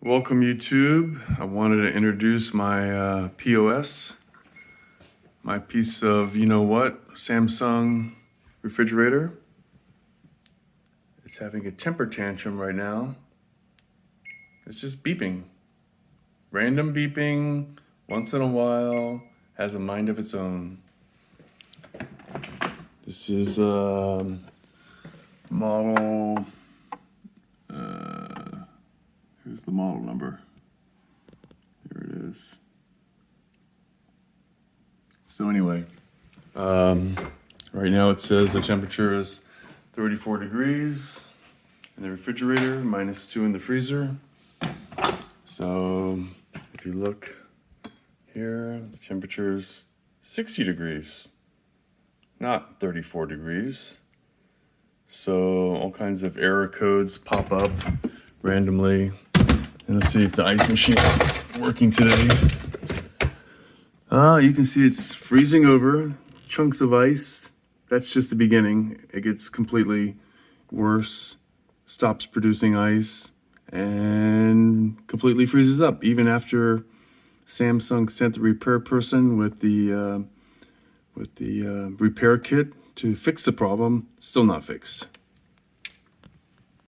Welcome YouTube. I wanted to introduce my POS, my piece of Samsung refrigerator. It's having a temper tantrum right now. It's just beeping. Random beeping, once in a while, has a mind of its own. This is model, here's the model number. Here it is. So anyway, right now it says the temperature is 34 degrees in the refrigerator, -2 in the freezer. So if you look here, the temperature is 60 degrees, not 34 degrees. So all kinds of error codes pop up randomly. And let's see if the ice machine is working today. You can see it's freezing over, chunks of ice. That's just the beginning. It gets completely worse, stops producing ice, and completely freezes up. Even after Samsung sent the repair person with the repair kit to fix the problem, still not fixed.